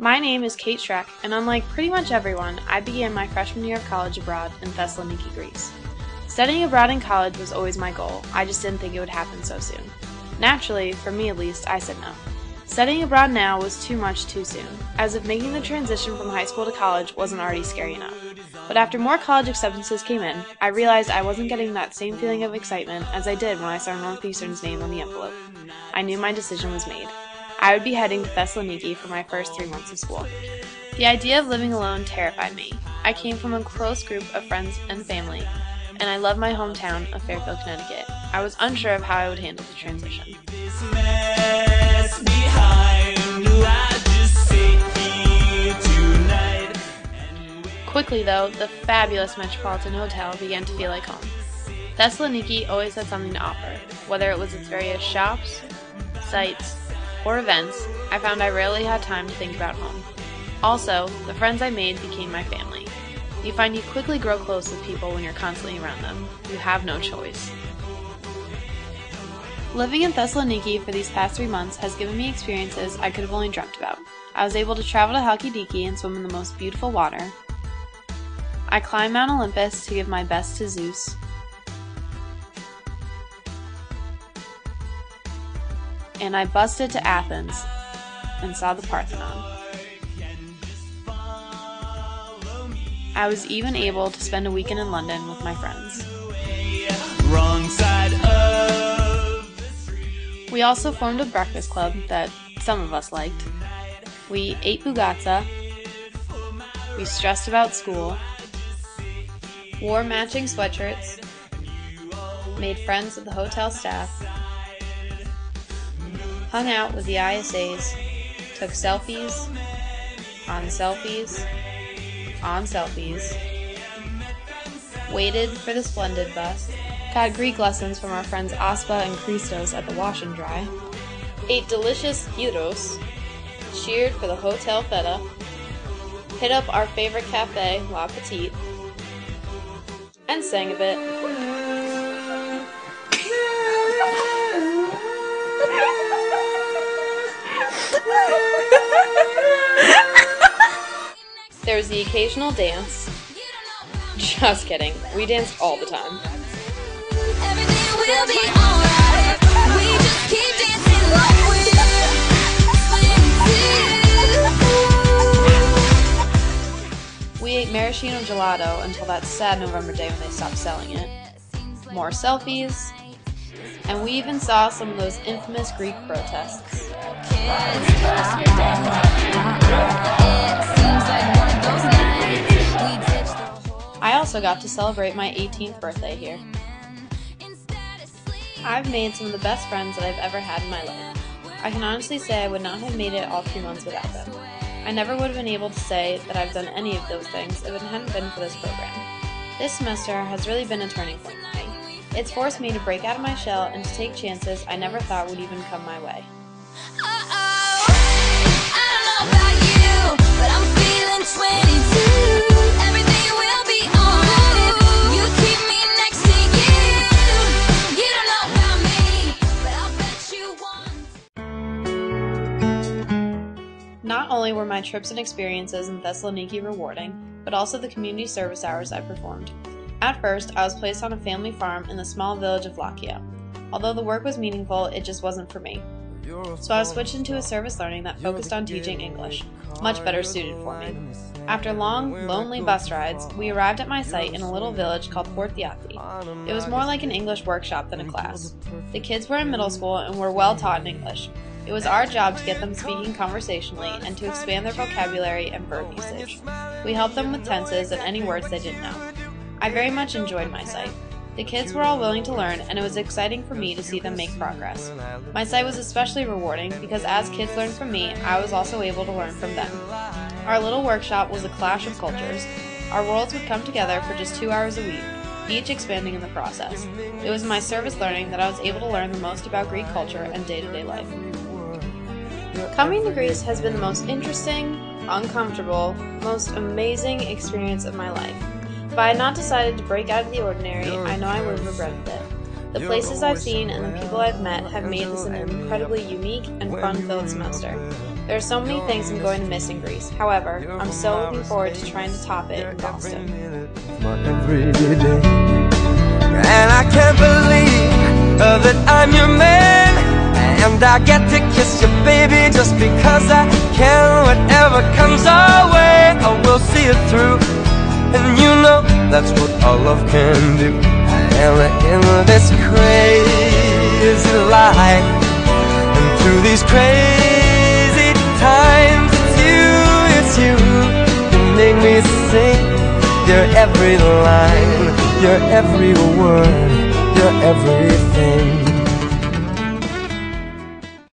My name is Cate Schreck, and unlike pretty much everyone, I began my freshman year of college abroad in Thessaloniki, Greece. Studying abroad in college was always my goal, I just didn't think it would happen so soon. Naturally, for me at least, I said no. Studying abroad now was too much too soon, as if making the transition from high school to college wasn't already scary enough. But after more college acceptances came in, I realized I wasn't getting that same feeling of excitement as I did when I saw Northeastern's name on the envelope. I knew my decision was made. I would be heading to Thessaloniki for my first 3 months of school. The idea of living alone terrified me. I came from a close group of friends and family, and I love my hometown of Fairfield, Connecticut. I was unsure of how I would handle the transition. Quickly though, the fabulous Metropolitan Hotel began to feel like home. Thessaloniki always had something to offer, whether it was its various shops, sites, or events. I found I rarely had time to think about home. Also, the friends I made became my family. You find you quickly grow close with people when you're constantly around them. You have no choice. Living in Thessaloniki for these past 3 months has given me experiences I could have only dreamt about. I was able to travel to Halkidiki and swim in the most beautiful water. I climbed Mount Olympus to give my best to Zeus. And I busted to Athens and saw the Parthenon. I was even able to spend a weekend in London with my friends. We also formed a breakfast club that some of us liked. We ate bugatsa, we stressed about school, wore matching sweatshirts, made friends with the hotel staff, hung out with the ISAs, took selfies, on selfies, on selfies, waited for the Splendid bus, got Greek lessons from our friends Aspa and Christos at the Wash and Dry, ate delicious gyros, cheered for the hotel feta, hit up our favorite cafe, La Petite, and sang a bit. There was the occasional dance. Just kidding. We danced all the time. We ate maraschino gelato until that sad November day when they stopped selling it. More selfies. And we even saw some of those infamous Greek protests. I also got to celebrate my 18th birthday here. I've made some of the best friends that I've ever had in my life. I can honestly say I would not have made it all 3 months without them. I never would have been able to say that I've done any of those things if it hadn't been for this program. This semester has really been a turning point for me. It's forced me to break out of my shell and to take chances I never thought would even come my way. Not only were my trips and experiences in Thessaloniki rewarding, but also the community service hours I performed. At first, I was placed on a family farm in the small village of Lakia. Although the work was meaningful, it just wasn't for me. So I was switched into a service learning that focused on teaching English, much better suited for me. After long, lonely bus rides, we arrived at my site in a little village called Portiati. It was more like an English workshop than a class. The kids were in middle school and were well taught in English. It was our job to get them speaking conversationally and to expand their vocabulary and verb usage. We helped them with tenses and any words they didn't know. I very much enjoyed my site. The kids were all willing to learn, and it was exciting for me to see them make progress. My site was especially rewarding because as kids learned from me, I was also able to learn from them. Our little workshop was a clash of cultures. Our worlds would come together for just 2 hours a week, each expanding in the process. It was my service learning that I was able to learn the most about Greek culture and day-to-day life. Coming to Greece has been the most interesting, uncomfortable, most amazing experience of my life. If I had not decided to break out of the ordinary, I know I would have regretted it. The places I've seen and the people I've met have made this an incredibly unique and fun-filled semester. There are so many things I'm going to miss in Greece. However, I'm so looking forward to trying to top it in Boston. Every day. And I can't believe that I'm your man, and I get to kiss you, baby, just because I can. Whatever comes our way, I will see it through. And you know that's what all love can do. I am in this crazy life, and through these crazy times, it's you you make me sing. You're every line, you're every word, you're everything.